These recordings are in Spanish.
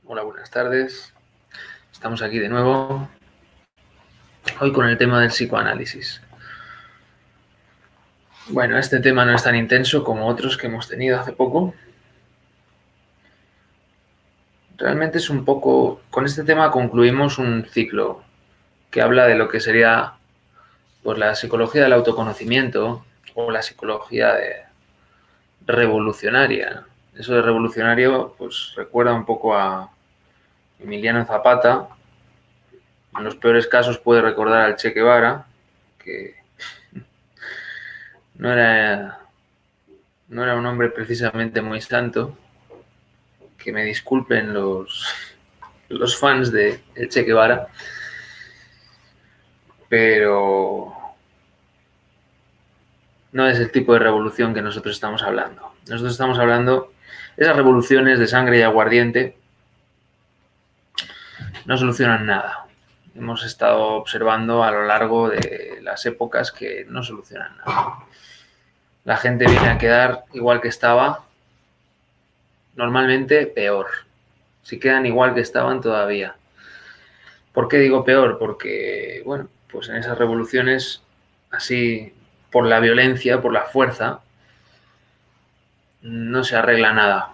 Hola, buenas tardes. Estamos aquí de nuevo, hoy con el tema del psicoanálisis. Bueno, este tema no es tan intenso como otros que hemos tenido hace poco. Realmente es un poco... Con este tema concluimos un ciclo que habla de lo que sería pues, la psicología del autoconocimiento o la psicología revolucionaria. Eso de revolucionario pues recuerda un poco a Emiliano Zapata. En los peores casos puede recordar al Che Guevara, que no era un hombre precisamente muy santo. Que me disculpen los fans de el Che Guevara, pero no es el tipo de revolución que nosotros estamos hablando. Nosotros estamos hablando de esas revoluciones de sangre y aguardiente, no solucionan nada. Hemos estado observando a lo largo de las épocas que no solucionan nada. La gente viene a quedar igual que estaba, normalmente peor. Si quedan igual que estaban todavía. ¿Por qué digo peor? Porque, bueno, pues en esas revoluciones, así por la violencia, por la fuerza, no se arregla nada.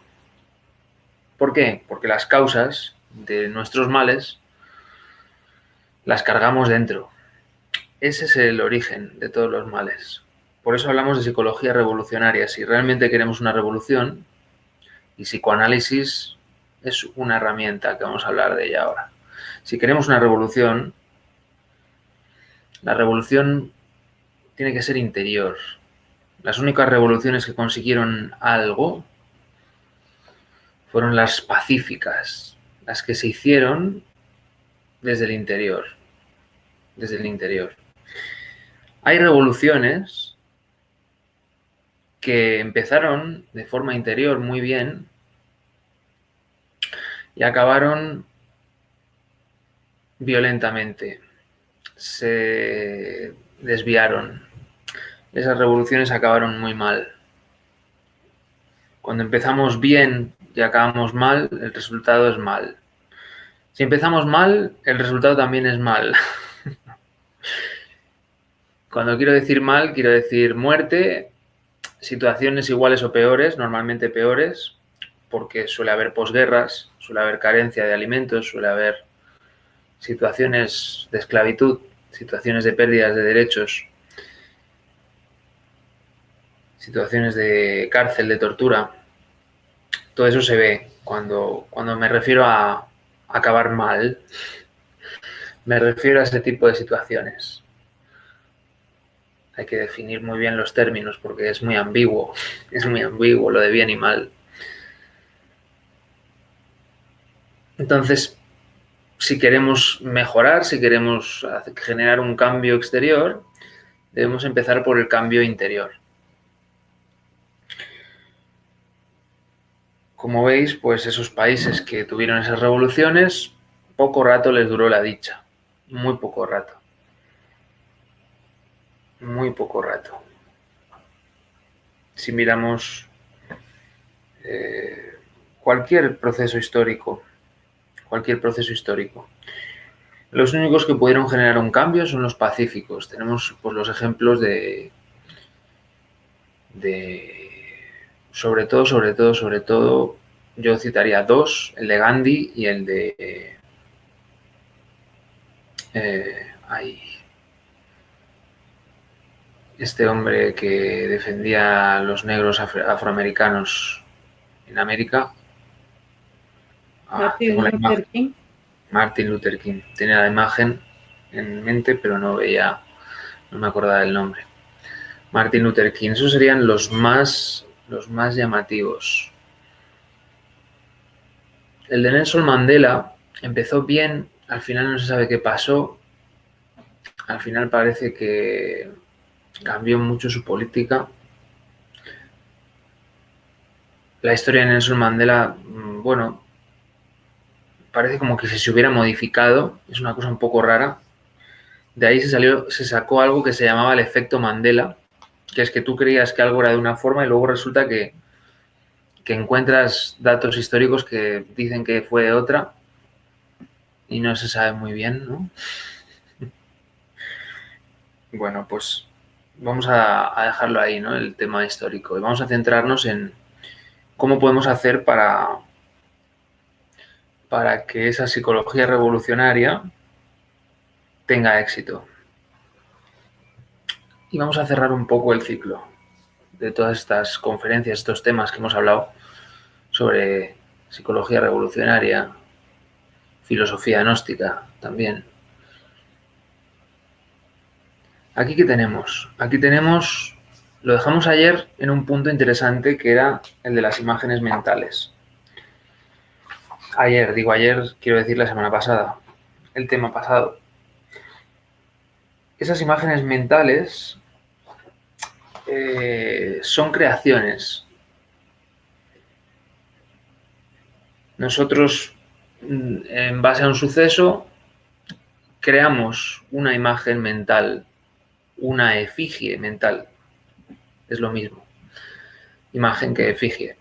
¿Por qué? Porque las causas de nuestros males las cargamos dentro. Ese es el origen de todos los males. Por eso hablamos de psicología revolucionaria. Si realmente queremos una revolución, y psicoanálisis es una herramienta que vamos a hablar de ella ahora. Si queremos una revolución, la revolución tiene que ser interior. Las únicas revoluciones que consiguieron algo fueron las pacíficas, las que se hicieron desde el interior. Desde el interior. Hay revoluciones que empezaron de forma interior muy bien y acabaron violentamente. Se desviaron. Esas revoluciones acabaron muy mal. Cuando empezamos bien y acabamos mal, el resultado es mal. Si empezamos mal, el resultado también es mal. Cuando quiero decir mal, quiero decir muerte, situaciones iguales o peores, normalmente peores, porque suele haber posguerras, suele haber carencia de alimentos, suele haber situaciones de esclavitud, situaciones de pérdidas de derechos, situaciones de cárcel, de tortura. Todo eso se ve cuando me refiero a acabar mal. Me refiero a ese tipo de situaciones. Hay que definir muy bien los términos porque es muy ambiguo lo de bien y mal. Entonces, si queremos mejorar, si queremos generar un cambio exterior, debemos empezar por el cambio interior. Como veis, pues esos países que tuvieron esas revoluciones, poco rato les duró la dicha. Muy poco rato. Muy poco rato. Si miramos cualquier proceso histórico, los únicos que pudieron generar un cambio son los pacíficos. Tenemos pues, los ejemplos de sobre todo, yo citaría dos, el de Gandhi y el de este hombre que defendía a los negros afroamericanos en América. Martin Luther King. Martin Luther King. Tenía la imagen en mente, pero no me acordaba del nombre. Martin Luther King. Esos serían los más llamativos. El de Nelson Mandela empezó bien, al final no se sabe qué pasó. Al final parece que cambió mucho su política. La historia de Nelson Mandela, bueno, parece como que se hubiera modificado. Es una cosa un poco rara. De ahí se sacó algo que se llamaba el efecto Mandela, que es que tú creías que algo era de una forma y luego resulta que que encuentras datos históricos que dicen que fue otra y no se sabe muy bien, ¿no? Bueno, pues vamos a dejarlo ahí, ¿no? El tema histórico. Y vamos a centrarnos en cómo podemos hacer para que esa psicología revolucionaria tenga éxito. Y vamos a cerrar un poco el ciclo de todas estas conferencias, estos temas que hemos hablado sobre psicología revolucionaria, filosofía gnóstica también. ¿Aquí qué tenemos? Aquí tenemos, lo dejamos ayer en un punto interesante que era el de las imágenes mentales. Ayer, quiero decir la semana pasada, el tema pasado. Esas imágenes mentales son creaciones. Nosotros, en base a un suceso, creamos una imagen mental, una efigie mental. Es lo mismo, imagen que efigie.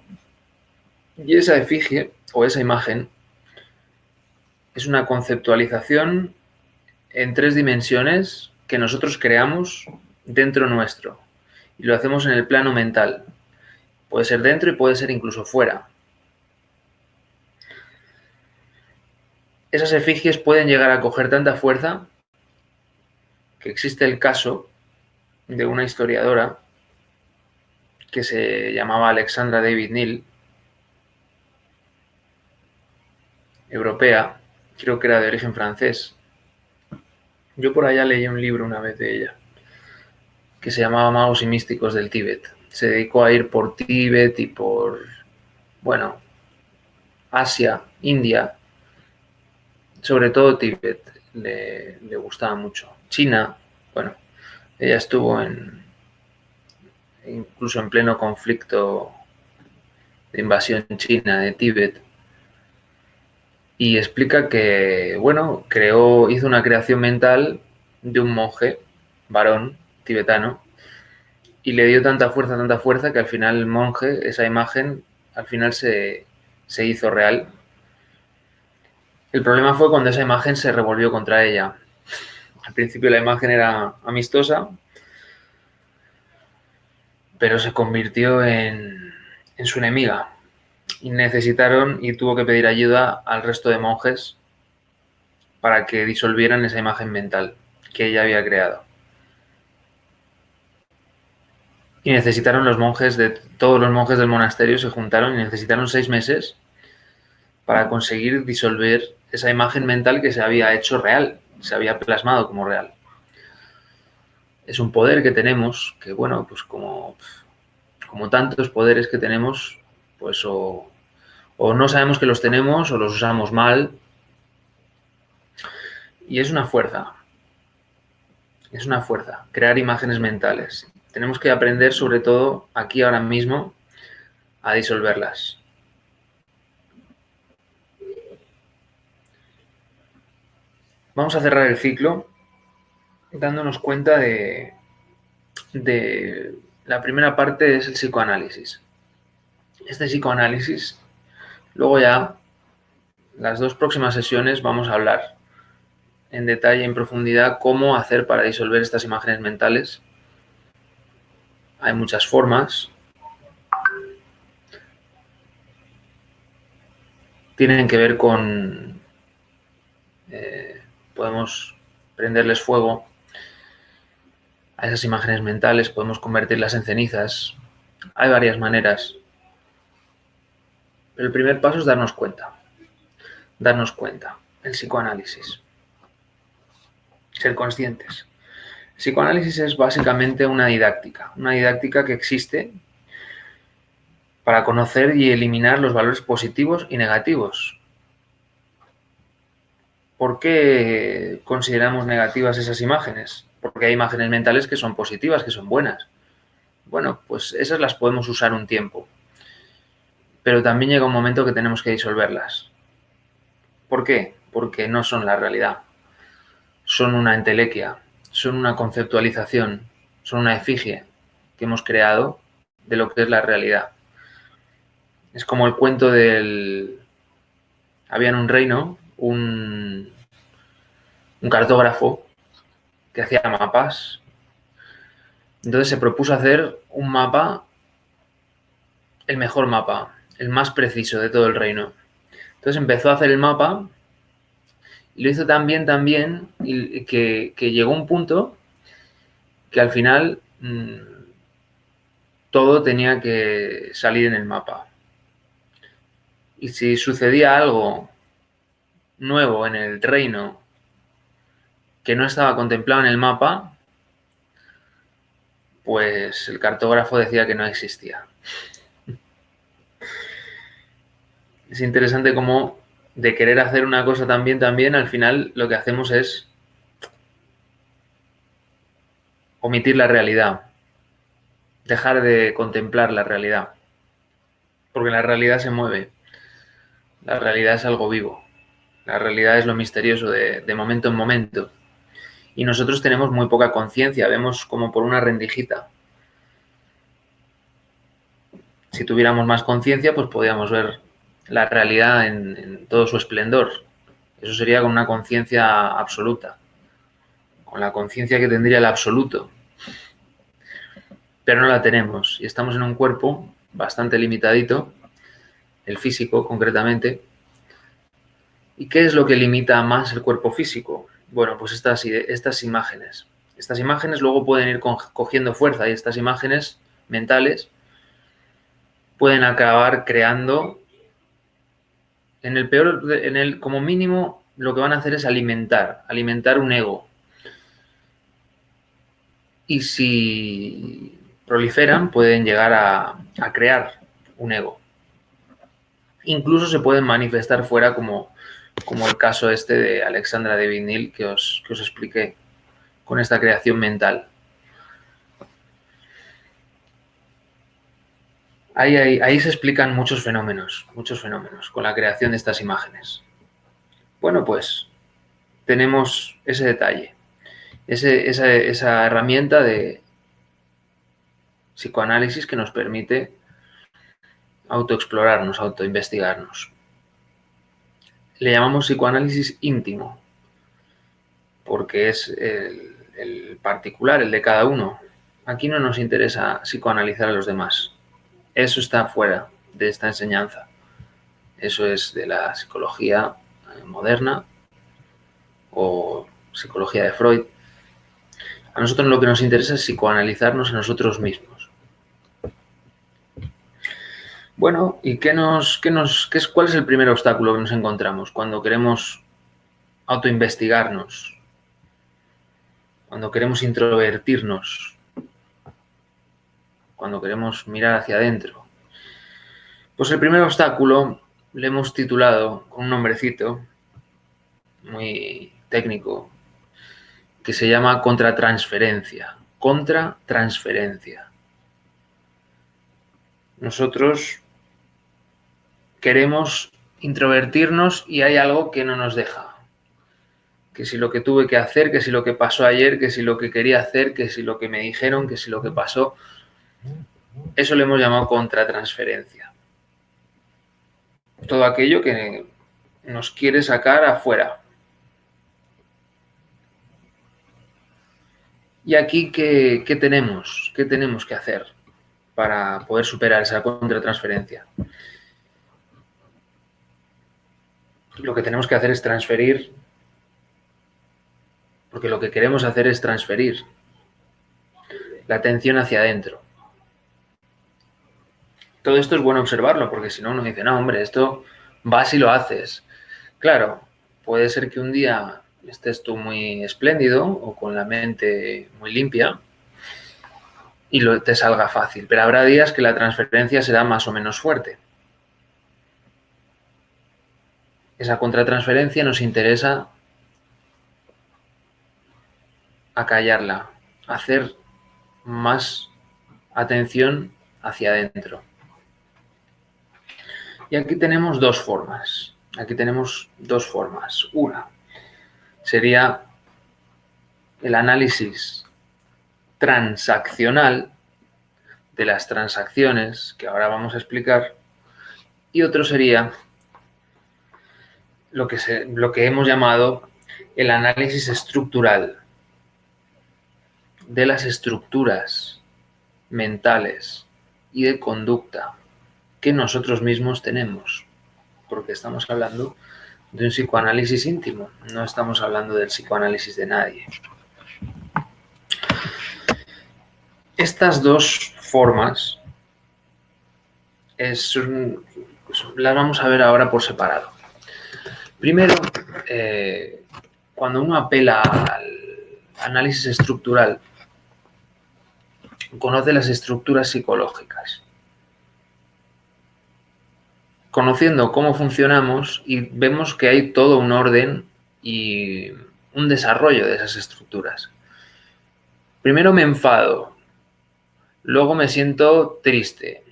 Y esa efigie o esa imagen es una conceptualización en 3 dimensiones que nosotros creamos dentro nuestro. Y lo hacemos en el plano mental. Puede ser dentro y puede ser incluso fuera. Esas efigies pueden llegar a coger tanta fuerza que existe el caso de una historiadora que se llamaba Alexandra David Neal, europea, creo que era de origen francés. Yo por allá leí un libro una vez de ella, que se llamaba Magos y Místicos del Tíbet. Se dedicó a ir por Tíbet y por, bueno, Asia, India, sobre todo Tíbet, le gustaba mucho. China, bueno, ella estuvo incluso en pleno conflicto de invasión china de Tíbet. Y explica que, bueno, hizo una creación mental de un monje, varón, tibetano, y le dio tanta fuerza, que al final el monje, esa imagen, al final se hizo real. El problema fue cuando esa imagen se revolvió contra ella. Al principio la imagen era amistosa, pero se convirtió en su enemiga. Y necesitaron y tuvo que pedir ayuda al resto de monjes para que disolvieran esa imagen mental que ella había creado. Y necesitaron todos los monjes del monasterio se juntaron y necesitaron 6 meses para conseguir disolver esa imagen mental que se había hecho real, se había plasmado como real. Es un poder que tenemos, que bueno, pues como tantos poderes que tenemos, pues o no sabemos que los tenemos o los usamos mal. Y es una fuerza, crear imágenes mentales. Tenemos que aprender, sobre todo aquí ahora mismo, a disolverlas. Vamos a cerrar el ciclo dándonos cuenta de la primera parte es el psicoanálisis. Este psicoanálisis, luego ya, las 2 próximas sesiones vamos a hablar en detalle, en profundidad, cómo hacer para disolver estas imágenes mentales. Hay muchas formas. Tienen que ver con... podemos prenderles fuego a esas imágenes mentales, podemos convertirlas en cenizas. Hay varias maneras. Pero el primer paso es darnos cuenta. Darnos cuenta. El psicoanálisis. Ser conscientes. El psicoanálisis es básicamente una didáctica que existe para conocer y eliminar los valores positivos y negativos. ¿Por qué consideramos negativas esas imágenes? Porque hay imágenes mentales que son positivas, que son buenas. Bueno, pues esas las podemos usar un tiempo. Pero también llega un momento que tenemos que disolverlas. ¿Por qué? Porque no son la realidad. Son una entelequia, son una conceptualización, son una efigie que hemos creado de lo que es la realidad. Es como el cuento del... Había en un reino un cartógrafo que hacía mapas. Entonces se propuso hacer un mapa, el mejor mapa, el más preciso de todo el reino. Entonces empezó a hacer el mapa y lo hizo tan bien, y que llegó un punto que al final todo tenía que salir en el mapa. Y si sucedía algo nuevo en el reino que no estaba contemplado en el mapa, pues el cartógrafo decía que no existía. Es interesante cómo de querer hacer una cosa también, al final lo que hacemos es omitir la realidad, dejar de contemplar la realidad, porque la realidad se mueve, la realidad es algo vivo, la realidad es lo misterioso de momento en momento. Y nosotros tenemos muy poca conciencia, vemos como por una rendijita. Si tuviéramos más conciencia, pues podríamos ver la realidad en todo su esplendor. Eso sería con una conciencia absoluta, con la conciencia que tendría el absoluto. Pero no la tenemos y estamos en un cuerpo bastante limitadito, el físico concretamente. ¿Y qué es lo que limita más el cuerpo físico? Bueno, pues estas imágenes. Estas imágenes luego pueden ir cogiendo fuerza y estas imágenes mentales pueden acabar creando, como mínimo, lo que van a hacer es alimentar un ego. Y si proliferan, pueden llegar a crear un ego. Incluso se pueden manifestar fuera, como el caso este de Alexandra de Vinil que os expliqué, con esta creación mental. Ahí se explican muchos fenómenos con la creación de estas imágenes. Bueno, pues tenemos ese detalle, esa herramienta de psicoanálisis que nos permite autoexplorarnos, autoinvestigarnos. Le llamamos psicoanálisis íntimo, porque es el particular, el de cada uno. Aquí no nos interesa psicoanalizar a los demás. Eso está fuera de esta enseñanza. Eso es de la psicología moderna o psicología de Freud. A nosotros lo que nos interesa es psicoanalizarnos a nosotros mismos. Bueno, ¿y cuál es el primer obstáculo que nos encontramos cuando queremos autoinvestigarnos? Cuando queremos introvertirnos, cuando queremos mirar hacia adentro. Pues el primer obstáculo le hemos titulado con un nombrecito muy técnico que se llama contratransferencia. Contratransferencia. Nosotros queremos introvertirnos y hay algo que no nos deja. Que si lo que tuve que hacer, que si lo que pasó ayer, que si lo que quería hacer, que si lo que me dijeron, que si lo que pasó. Eso le hemos llamado contratransferencia. Todo aquello que nos quiere sacar afuera. Y aquí, ¿qué tenemos? ¿Qué tenemos que hacer para poder superar esa contratransferencia? Lo que tenemos que hacer es transferir, porque lo que queremos hacer es transferir la atención hacia adentro. Todo esto es bueno observarlo, porque si no uno dice, no, hombre, esto vas y lo haces. Claro, puede ser que un día estés tú muy espléndido o con la mente muy limpia y te salga fácil, pero habrá días que la transferencia será más o menos fuerte. Esa contratransferencia nos interesa acallarla, hacer más atención hacia adentro. Y aquí tenemos dos formas. Una sería el análisis transaccional de las transacciones, que ahora vamos a explicar, Y otro sería lo que hemos llamado el análisis estructural de las estructuras mentales y de conducta que nosotros mismos tenemos, porque estamos hablando de un psicoanálisis íntimo, no estamos hablando del psicoanálisis de nadie. Estas dos formas las vamos a ver ahora por separado. Primero, cuando uno apela al análisis estructural, conoce las estructuras psicológicas. Conociendo cómo funcionamos y vemos que hay todo un orden y un desarrollo de esas estructuras. Primero me enfado, luego me siento triste,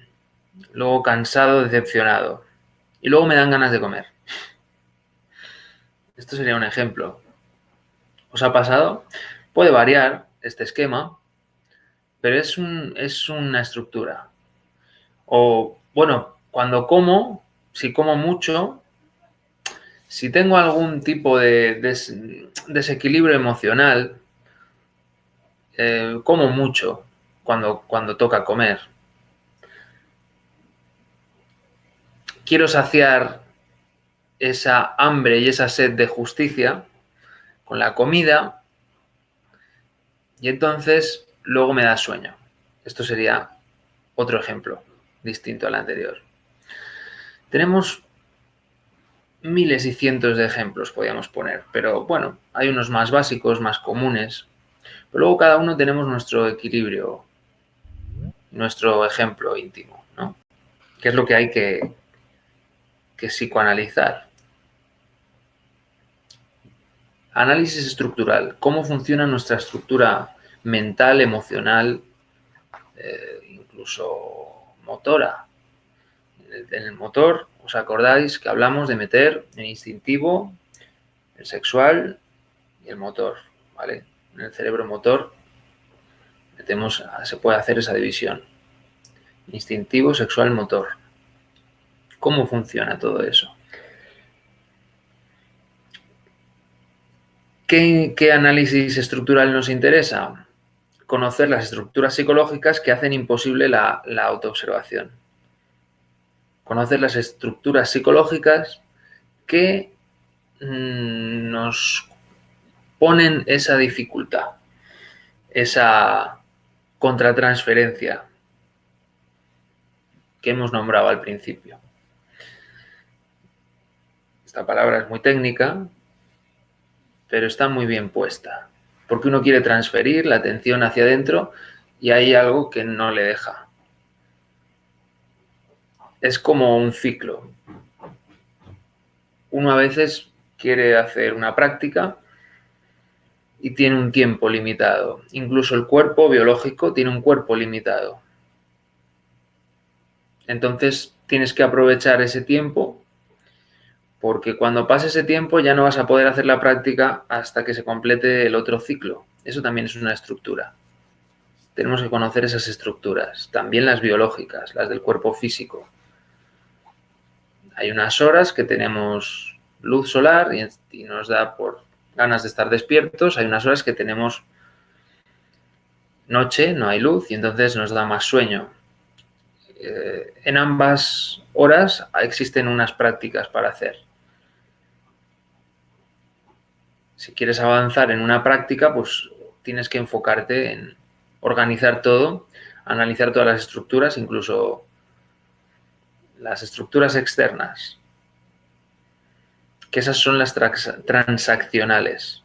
luego cansado, decepcionado y luego me dan ganas de comer. Esto sería un ejemplo. ¿Os ha pasado? Puede variar este esquema, pero es una estructura. O, bueno, cuando como, si como mucho, si tengo algún tipo de desequilibrio emocional, como mucho cuando toca comer. Quiero saciar esa hambre y esa sed de justicia con la comida y entonces luego me da sueño. Esto sería otro ejemplo distinto al anterior. Tenemos miles y cientos de ejemplos, podríamos poner, pero bueno, hay unos más básicos, más comunes, pero luego cada uno tenemos nuestro equilibrio, nuestro ejemplo íntimo, ¿no? ¿Qué es lo que hay que psicoanalizar? Análisis estructural. ¿Cómo funciona nuestra estructura mental, emocional, incluso motora? En el motor, ¿os acordáis que hablamos de meter el instintivo, el sexual y el motor? ¿Vale? En el cerebro motor se puede hacer esa división. Instintivo, sexual, motor. ¿Cómo funciona todo eso? ¿Qué análisis estructural nos interesa? Conocer las estructuras psicológicas que hacen imposible la autoobservación. Conocer las estructuras psicológicas que nos ponen esa dificultad, esa contratransferencia que hemos nombrado al principio. Esta palabra es muy técnica, pero está muy bien puesta, porque uno quiere transferir la atención hacia adentro y hay algo que no le deja. Es como un ciclo. Uno a veces quiere hacer una práctica y tiene un tiempo limitado. Incluso el cuerpo biológico tiene un cuerpo limitado. Entonces tienes que aprovechar ese tiempo, porque cuando pase ese tiempo ya no vas a poder hacer la práctica hasta que se complete el otro ciclo. Eso también es una estructura. Tenemos que conocer esas estructuras, también las biológicas, las del cuerpo físico. Hay unas horas que tenemos luz solar y nos da por ganas de estar despiertos. Hay unas horas que tenemos noche, no hay luz y entonces nos da más sueño. En ambas horas existen unas prácticas para hacer. Si quieres avanzar en una práctica, pues tienes que enfocarte en organizar todo, analizar todas las estructuras, incluso las estructuras externas, que esas son las transaccionales.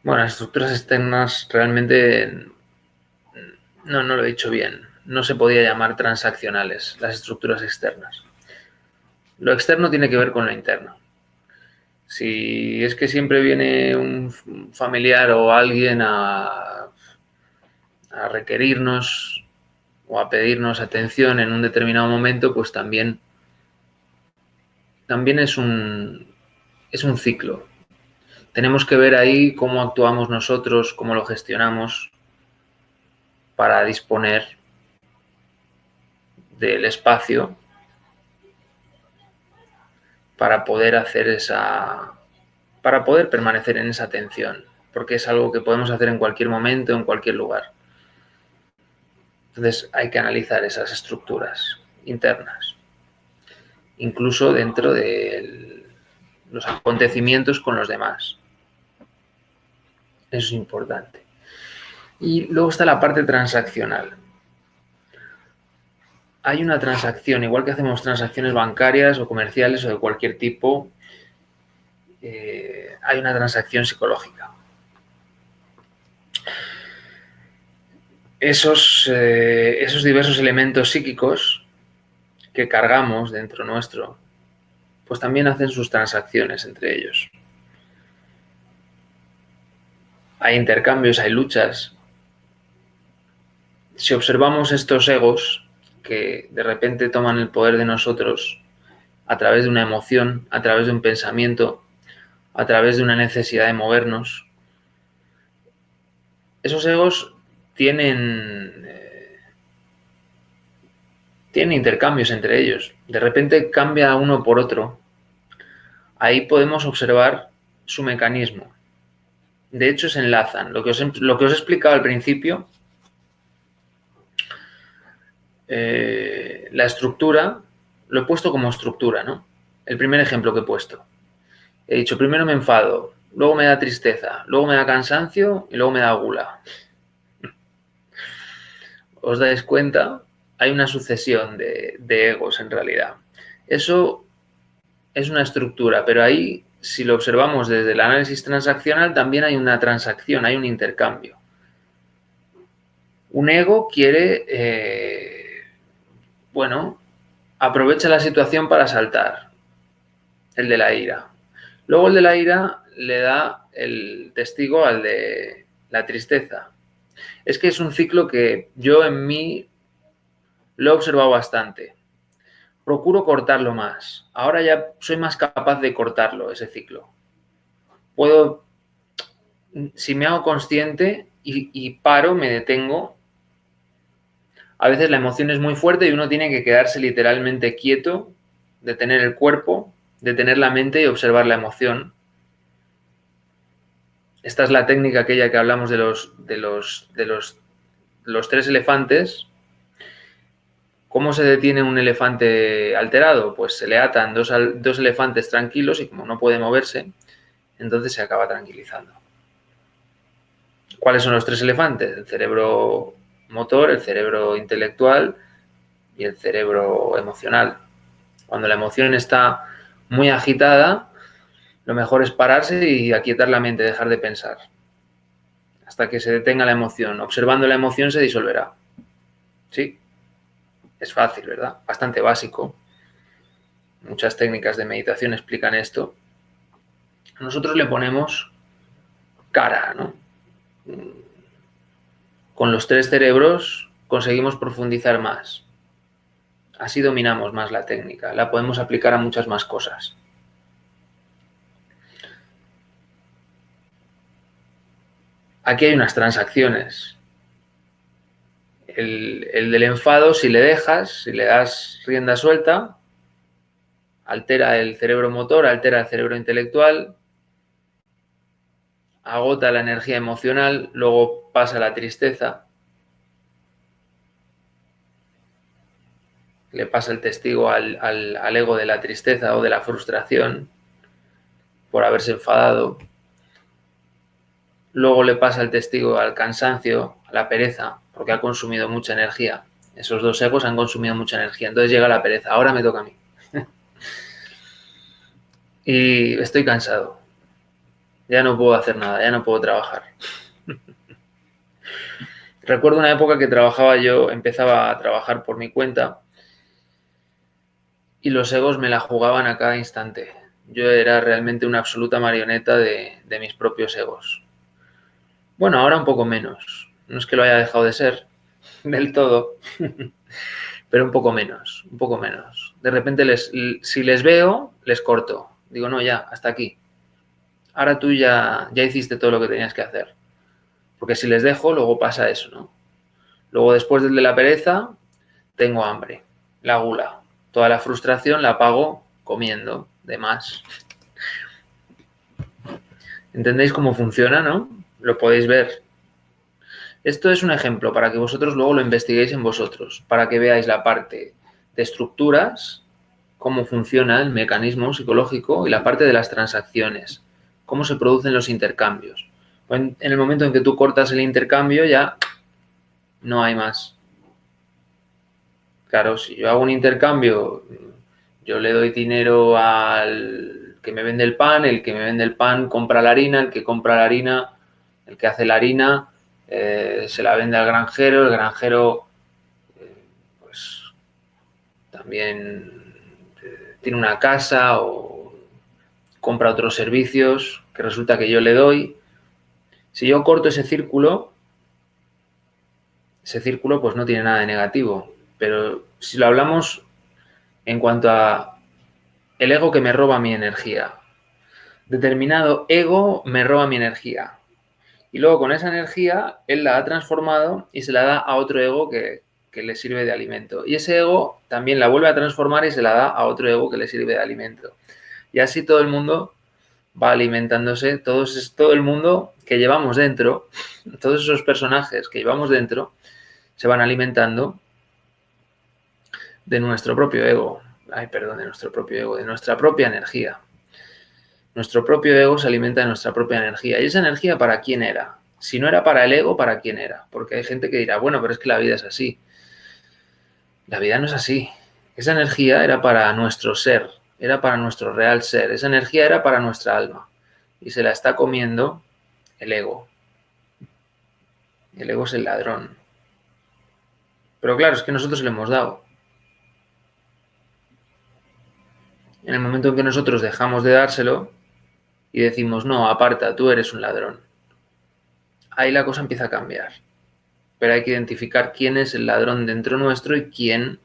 Bueno, las estructuras externas realmente no lo he dicho bien. No se podía llamar transaccionales, las estructuras externas. Lo externo tiene que ver con lo interno. Si es que siempre viene un familiar o alguien a requerirnos o a pedirnos atención en un determinado momento, pues también es un ciclo. Tenemos que ver ahí cómo actuamos nosotros, cómo lo gestionamos para disponer del espacio para poder para poder permanecer en esa atención, porque es algo que podemos hacer en cualquier momento, en cualquier lugar. Entonces hay que analizar esas estructuras internas, incluso dentro de los acontecimientos con los demás. Eso es importante. Y luego está la parte transaccional. Hay una transacción, igual que hacemos transacciones bancarias o comerciales o de cualquier tipo, hay una transacción psicológica. Esos diversos elementos psíquicos que cargamos dentro nuestro, pues también hacen sus transacciones entre ellos. Hay intercambios, hay luchas. Si observamos estos egos que de repente toman el poder de nosotros a través de una emoción, a través de un pensamiento, a través de una necesidad de movernos, esos egos tienen intercambios entre ellos. De repente cambia uno por otro. Ahí podemos observar su mecanismo. De hecho, se enlazan. Lo que os he explicado al principio, la estructura, lo he puesto como estructura, ¿no? El primer ejemplo que he puesto. He dicho, primero me enfado, luego me da tristeza, luego me da cansancio y luego me da gula. ¿Os dais cuenta? Hay una sucesión de egos en realidad. Eso es una estructura, pero ahí, si lo observamos desde el análisis transaccional, también hay una transacción, hay un intercambio. Un ego quiere, aprovecha la situación para saltar, el de la ira. Luego el de la ira le da el testigo al de la tristeza. Es que es un ciclo que yo en mí lo he observado bastante. Procuro cortarlo más. Ahora ya soy más capaz de cortarlo, ese ciclo. Puedo, si me hago consciente y paro, me detengo. A veces la emoción es muy fuerte y uno tiene que quedarse literalmente quieto, detener el cuerpo, detener la mente y observar la emoción. Esta es la técnica aquella que hablamos de los 3 elefantes. ¿Cómo se detiene un elefante alterado? Pues se le atan dos elefantes tranquilos y como no puede moverse, entonces se acaba tranquilizando. ¿Cuáles son los 3 elefantes? El cerebro motor, el cerebro intelectual y el cerebro emocional. Cuando la emoción está muy agitada, lo mejor es pararse y aquietar la mente, dejar de pensar. Hasta que se detenga la emoción. Observando la emoción se disolverá. ¿Sí? Es fácil, ¿verdad? Bastante básico. Muchas técnicas de meditación explican esto. Nosotros le ponemos cara, ¿no? Con los 3 cerebros conseguimos profundizar más. Así dominamos más la técnica. La podemos aplicar a muchas más cosas. Aquí hay unas transacciones. El del enfado, si le dejas, si le das rienda suelta, altera el cerebro motor, altera el cerebro intelectual, agota la energía emocional, luego pasa la tristeza, le pasa el testigo al ego de la tristeza o de la frustración por haberse enfadado. Luego le pasa el testigo al cansancio, a la pereza, porque ha consumido mucha energía. Esos 2 egos han consumido mucha energía. Entonces llega la pereza. Ahora me toca a mí. Y estoy cansado. Ya no puedo hacer nada, ya no puedo trabajar. Recuerdo una época que empezaba a trabajar por mi cuenta y los egos me la jugaban a cada instante. Yo era realmente una absoluta marioneta de mis propios egos. Bueno, ahora un poco menos. No es que lo haya dejado de ser del todo, pero un poco menos, un poco menos. De repente, si les veo, les corto. Digo, no, ya, hasta aquí. Ahora tú ya hiciste todo lo que tenías que hacer. Porque si les dejo, luego pasa eso, ¿no? Luego, después del de la pereza, tengo hambre. la gula. Toda la frustración la pago comiendo de más. ¿Entendéis cómo funciona, no? Lo podéis ver. Esto es un ejemplo para que vosotros luego lo investiguéis en vosotros, para que veáis la parte de estructuras, cómo funciona el mecanismo psicológico, y la parte de las transacciones, cómo se producen los intercambios. En el momento en que tú cortas el intercambio ya no hay más. Claro, si yo hago un intercambio, yo le doy dinero al que me vende el pan, el que me vende el pan compra la harina, el que compra la harina, el que hace la harina, se la vende al granjero, el granjero pues también tiene una casa o compra otros servicios que resulta que yo le doy. Si yo corto ese círculo pues no tiene nada de negativo. Pero si lo hablamos en cuanto a el ego que me roba mi energía, determinado ego me roba mi energía. Y luego con esa energía él la ha transformado y se la da a otro ego que le sirve de alimento. Y ese ego también la vuelve a transformar y se la da a otro ego que le sirve de alimento. Y así todo el mundo va alimentándose, todo el mundo que llevamos dentro, todos esos personajes que llevamos dentro, se van alimentando de nuestro propio ego. De nuestro propio ego, de nuestra propia energía. Nuestro propio ego se alimenta de nuestra propia energía. ¿Y esa energía para quién era? Si no era para el ego, ¿para quién era? Porque hay gente que dirá, bueno, pero es que la vida es así. La vida no es así. Esa energía era para nuestro ser, era para nuestro real ser. Esa energía era para nuestra alma. Y se la está comiendo el ego. El ego es el ladrón. Pero claro, es que nosotros le hemos dado. En el momento en que nosotros dejamos de dárselo y decimos, no, aparta, tú eres un ladrón, ahí la cosa empieza a cambiar. Pero hay que identificar quién es el ladrón dentro nuestro y quién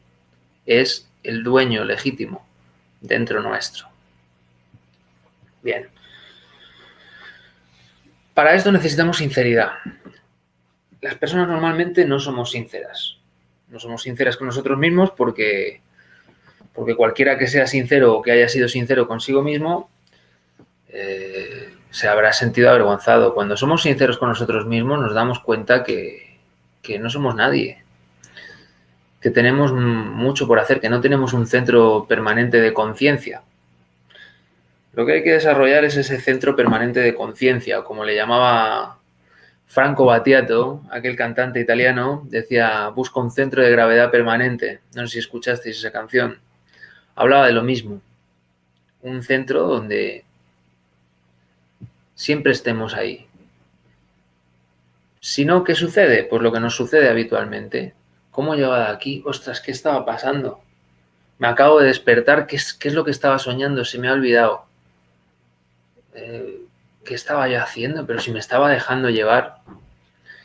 es el dueño legítimo dentro nuestro. Bien. Para esto necesitamos sinceridad. Las personas normalmente no somos sinceras. No somos sinceras con nosotros mismos porque cualquiera que sea sincero o que haya sido sincero consigo mismo se habrá sentido avergonzado. Cuando somos sinceros con nosotros mismos nos damos cuenta que no somos nadie, que tenemos mucho por hacer, que no tenemos un centro permanente de conciencia. Lo que hay que desarrollar es ese centro permanente de conciencia, como le llamaba Franco Battiato, aquel cantante italiano, decía, busca un centro de gravedad permanente. No sé si escuchasteis esa canción. Hablaba de lo mismo. Un centro donde siempre estemos ahí. Si no, ¿qué sucede? Pues lo que nos sucede habitualmente. ¿Cómo he llegado aquí? Ostras, ¿qué estaba pasando? Me acabo de despertar. ¿Qué es lo que estaba soñando? Se me ha olvidado. ¿Qué estaba yo haciendo? Pero si me estaba dejando llevar.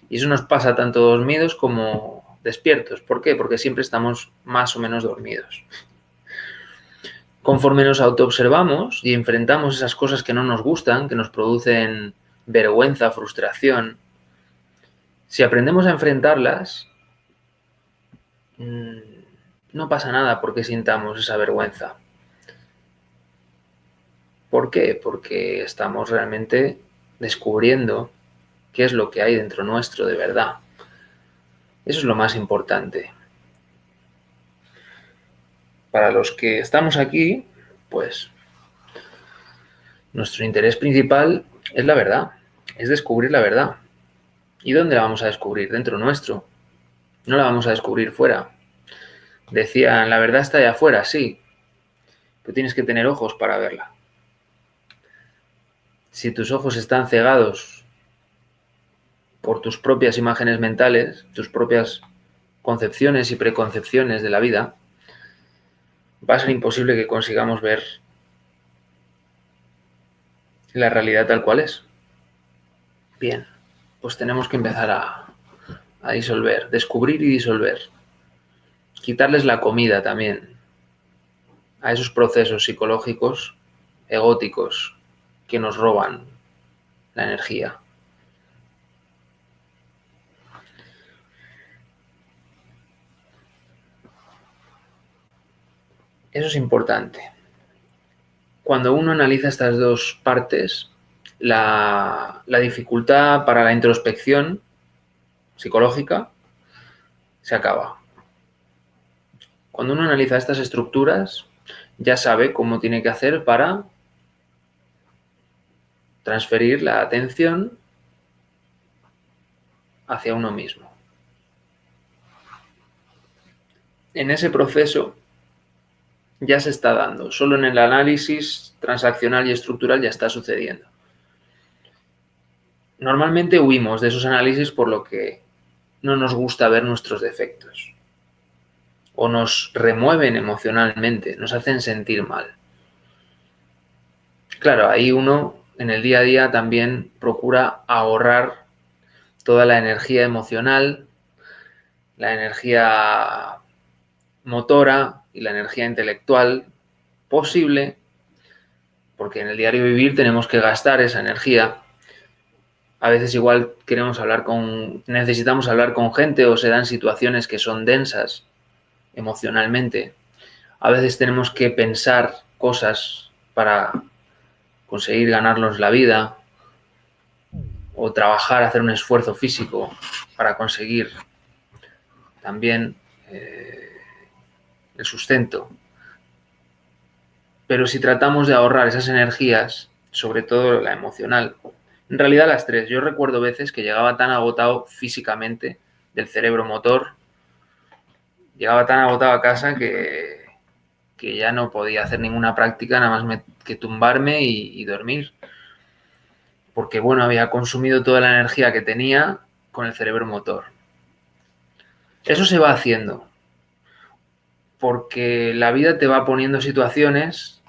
Y eso nos pasa tanto dormidos como despiertos. ¿Por qué? Porque siempre estamos más o menos dormidos. Conforme nos autoobservamos y enfrentamos esas cosas que no nos gustan, que nos producen vergüenza, frustración, si aprendemos a enfrentarlas, no pasa nada porque sintamos esa vergüenza. ¿Por qué? Porque estamos realmente descubriendo qué es lo que hay dentro nuestro de verdad. Eso es lo más importante. Para los que estamos aquí, pues nuestro interés principal es la verdad, es descubrir la verdad. ¿Y dónde la vamos a descubrir? Dentro nuestro. No la vamos a descubrir fuera. Decían, la verdad está allá afuera, sí, pero tienes que tener ojos para verla. Si tus ojos están cegados por tus propias imágenes mentales, tus propias concepciones y preconcepciones de la vida, va a ser imposible que consigamos ver la realidad tal cual es. Bien, pues tenemos que empezar a disolver, descubrir y disolver. Quitarles la comida también a esos procesos psicológicos egóticos que nos roban la energía. Eso es importante. Cuando uno analiza estas dos partes, la dificultad para la introspección psicológica se acaba. Cuando uno analiza estas estructuras, ya sabe cómo tiene que hacer para transferir la atención hacia uno mismo. En ese proceso ya se está dando, solo en el análisis transaccional y estructural ya está sucediendo. Normalmente huimos de esos análisis por lo que no nos gusta ver nuestros defectos o nos remueven emocionalmente, nos hacen sentir mal. Claro, ahí uno en el día a día también procura ahorrar toda la energía emocional, la energía motora y la energía intelectual posible, porque en el diario vivir tenemos que gastar esa energía. A veces igual necesitamos hablar con gente o se dan situaciones que son densas emocionalmente. A veces tenemos que pensar cosas para conseguir ganarnos la vida o trabajar, hacer un esfuerzo físico para conseguir también el sustento. Pero si tratamos de ahorrar esas energías, sobre todo la emocional, en realidad las tres, yo recuerdo veces que llegaba tan agotado físicamente del cerebro motor, llegaba tan agotado a casa que ya no podía hacer ninguna práctica nada más que tumbarme y dormir. Porque bueno, había consumido toda la energía que tenía con el cerebro motor. Eso se va haciendo, porque la vida te va poniendo situaciones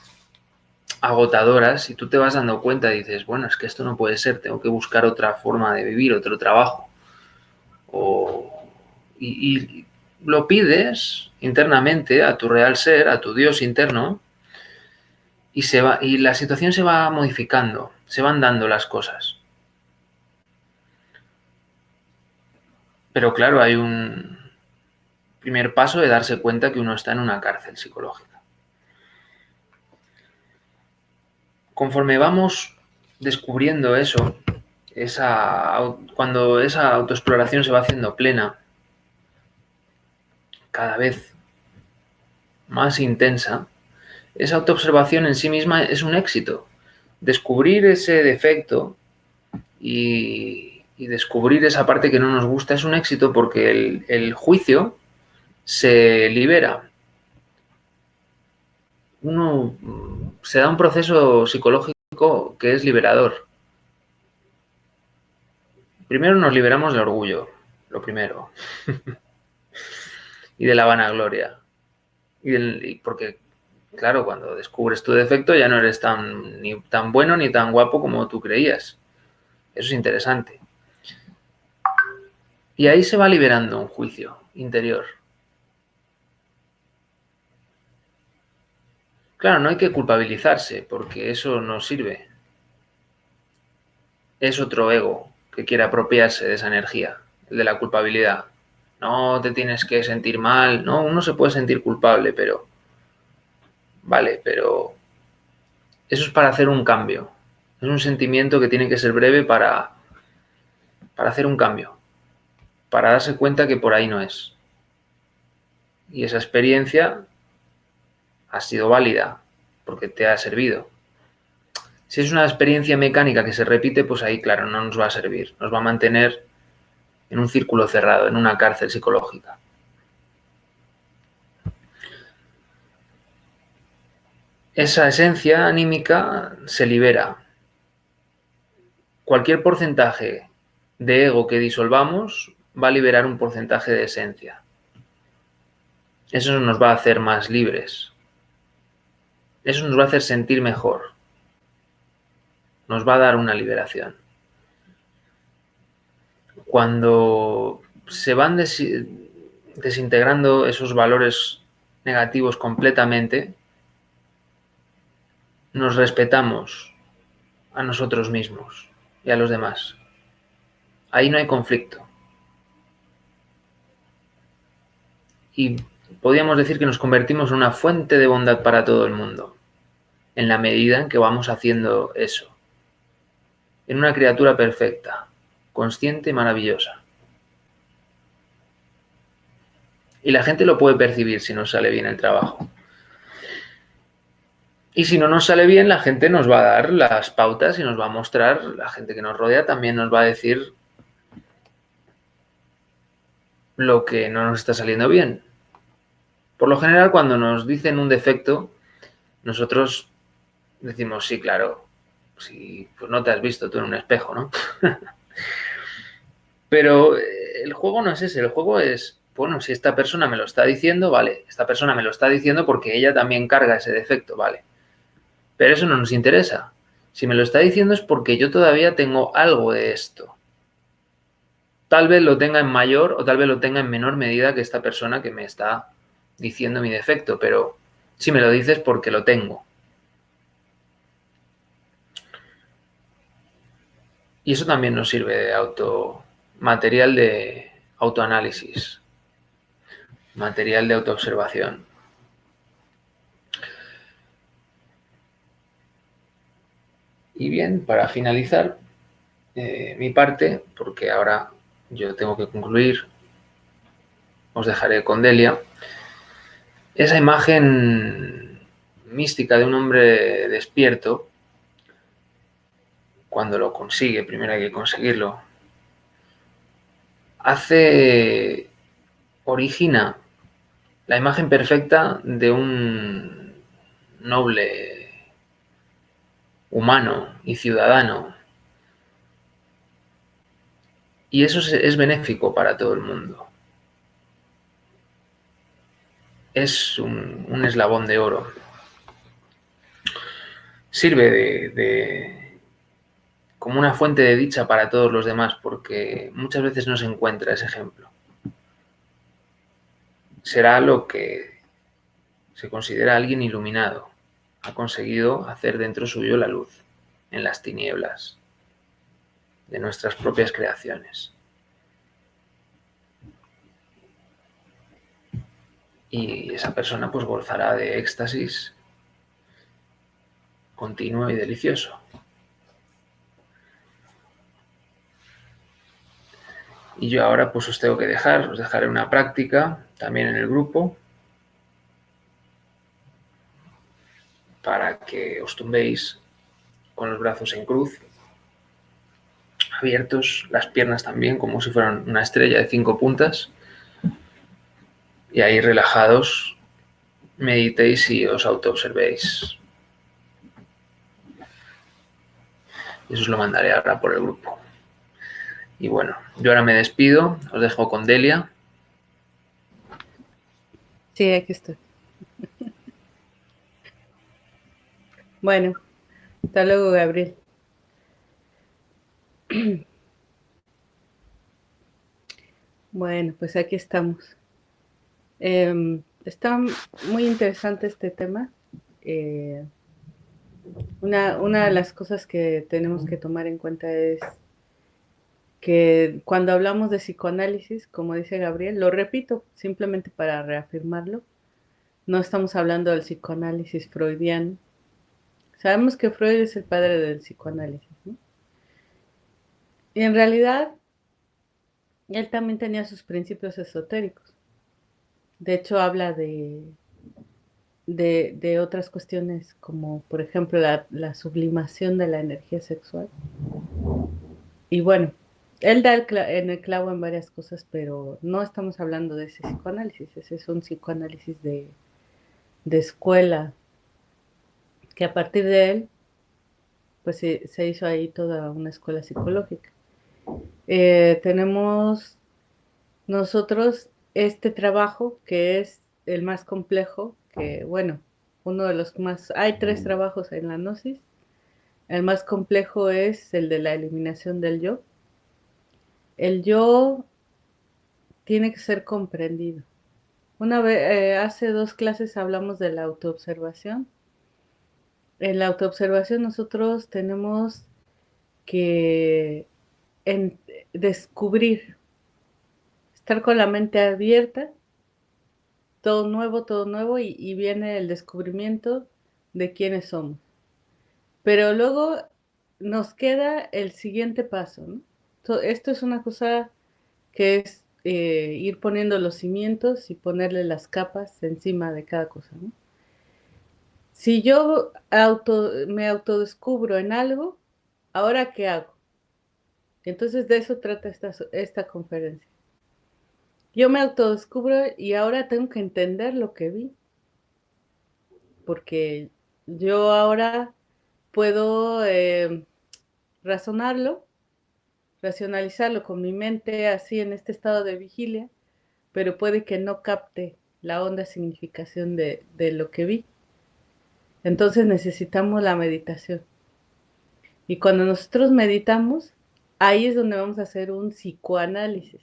agotadoras y tú te vas dando cuenta y dices, bueno, es que esto no puede ser, tengo que buscar otra forma de vivir, otro trabajo. Y lo pides internamente a tu real ser, a tu Dios interno, y la situación se va modificando, se van dando las cosas. Pero claro, hay un primer paso de darse cuenta que uno está en una cárcel psicológica. Conforme vamos descubriendo eso, cuando esa autoexploración se va haciendo plena, cada vez más intensa, esa autoobservación en sí misma es un éxito. Descubrir ese defecto y descubrir esa parte que no nos gusta es un éxito porque el juicio se libera. Uno se da un proceso psicológico que es liberador. Primero nos liberamos del orgullo, lo primero, y de la vanagloria. Porque, claro, cuando descubres tu defecto ya no eres ni tan bueno ni tan guapo como tú creías. Eso es interesante. Y ahí se va liberando un juicio interior. Claro, no hay que culpabilizarse porque eso no sirve. Es otro ego que quiere apropiarse de esa energía, el de la culpabilidad. No te tienes que sentir mal, no, uno se puede sentir culpable, pero vale, pero eso es para hacer un cambio. Es un sentimiento que tiene que ser breve para hacer un cambio, para darse cuenta que por ahí no es. Y esa experiencia ha sido válida porque te ha servido. Si es una experiencia mecánica que se repite, pues ahí, claro, no nos va a servir. Nos va a mantener en un círculo cerrado, en una cárcel psicológica. Esa esencia anímica se libera. Cualquier porcentaje de ego que disolvamos va a liberar un porcentaje de esencia. Eso nos va a hacer más libres. Eso nos va a hacer sentir mejor. Nos va a dar una liberación. Cuando se van desintegrando esos valores negativos completamente, nos respetamos a nosotros mismos y a los demás. Ahí no hay conflicto. Y podríamos decir que nos convertimos en una fuente de bondad para todo el mundo, en la medida en que vamos haciendo eso, en una criatura perfecta, consciente y maravillosa. Y la gente lo puede percibir si nos sale bien el trabajo. Y si no nos sale bien, la gente nos va a dar las pautas y nos va a mostrar, la gente que nos rodea también nos va a decir lo que no nos está saliendo bien. Por lo general, cuando nos dicen un defecto, nosotros decimos, sí, claro, sí, pues no te has visto tú en un espejo, ¿no? Pero el juego no es ese, el juego es, bueno, si esta persona me lo está diciendo, vale, esta persona me lo está diciendo porque ella también carga ese defecto, vale. Pero eso no nos interesa. Si me lo está diciendo es porque yo todavía tengo algo de esto. Tal vez lo tenga en mayor o tal vez lo tenga en menor medida que esta persona que me está diciendo mi defecto, pero si me lo dices porque lo tengo. Y eso también nos sirve de material de autoanálisis, material de autoobservación. Y bien, para finalizar mi parte, porque ahora yo tengo que concluir, os dejaré con Delia, esa imagen mística de un hombre despierto, cuando lo consigue, primero hay que conseguirlo, origina la imagen perfecta de un noble humano y ciudadano. Y eso es benéfico para todo el mundo. Es un eslabón de oro. Sirve como una fuente de dicha para todos los demás, porque muchas veces no se encuentra ese ejemplo. Será lo que se considera alguien iluminado. Ha conseguido hacer dentro suyo la luz en las tinieblas de nuestras propias creaciones. Y esa persona pues gozará de éxtasis continuo y delicioso. Y yo ahora pues os tengo que dejar, os dejaré una práctica también en el grupo para que os tumbéis con los brazos en cruz, abiertos, las piernas también como si fueran una estrella de 5 puntas, y ahí relajados meditéis y os autoobservéis. Y eso os lo mandaré ahora por el grupo. Y bueno, yo ahora me despido, os dejo con Delia. Sí, aquí estoy. Bueno, hasta luego, Gabriel. Bueno, pues aquí estamos. Está muy interesante este tema. Una de las cosas que tenemos que tomar en cuenta es que cuando hablamos de psicoanálisis, como dice Gabriel, lo repito simplemente para reafirmarlo, no estamos hablando del psicoanálisis freudiano. Sabemos que Freud es el padre del psicoanálisis, ¿no? Y en realidad, él también tenía sus principios esotéricos. De hecho, habla de otras cuestiones como, por ejemplo, la sublimación de la energía sexual. Y bueno, él da en el clavo en varias cosas, pero no estamos hablando de ese psicoanálisis. Ese es un psicoanálisis de escuela, que a partir de él, pues se hizo ahí toda una escuela psicológica. Tenemos nosotros este trabajo que es el más complejo, que bueno, uno de los más, hay 3 trabajos en la gnosis. El más complejo es el de la eliminación del yo. El yo tiene que ser comprendido. Una vez, hace 2 clases hablamos de la autoobservación. En la autoobservación nosotros tenemos que descubrir, estar con la mente abierta todo nuevo y viene el descubrimiento de quiénes somos. Pero luego nos queda el siguiente paso, ¿no? Esto es una cosa que es ir poniendo los cimientos y ponerle las capas encima de cada cosa, ¿no? Si yo me autodescubro en algo, ¿ahora qué hago? Entonces de eso trata esta conferencia. Yo me autodescubro y ahora tengo que entender lo que vi, porque yo ahora puedo razonarlo, racionalizarlo con mi mente así en este estado de vigilia, pero puede que no capte la honda significación de lo que vi. Entonces necesitamos la meditación. Y cuando nosotros meditamos, ahí es donde vamos a hacer un psicoanálisis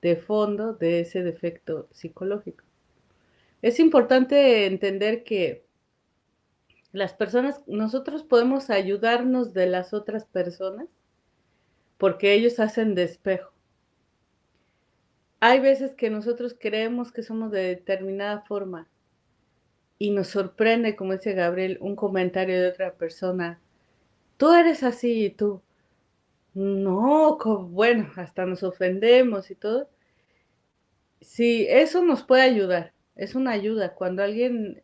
de fondo de ese defecto psicológico. Es importante entender que las personas, nosotros podemos ayudarnos de las otras personas porque ellos hacen de espejo. Hay veces que nosotros creemos que somos de determinada forma y nos sorprende, como dice Gabriel, un comentario de otra persona. Tú eres así y tú, no, bueno, hasta nos ofendemos y todo. Sí, eso nos puede ayudar, es una ayuda. Cuando alguien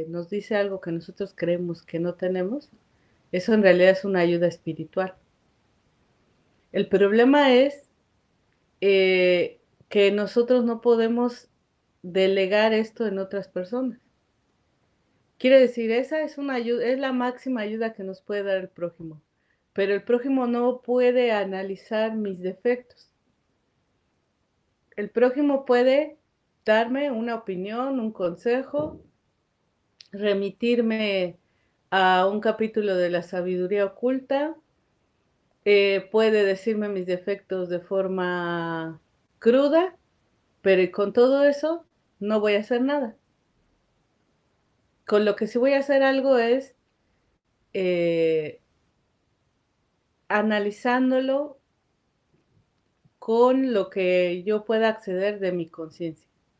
nos dice algo que nosotros creemos que no tenemos, eso en realidad es una ayuda espiritual. El problema es que nosotros no podemos delegar esto en otras personas. Quiere decir, esa es una ayuda, es la máxima ayuda que nos puede dar el prójimo. Pero el prójimo no puede analizar mis defectos. El prójimo puede darme una opinión, un consejo, remitirme a un capítulo de la sabiduría oculta, puede decirme mis defectos de forma cruda, pero con todo eso no voy a hacer nada. Con lo que sí voy a hacer algo es analizándolo con lo que yo pueda acceder de mi conciencia.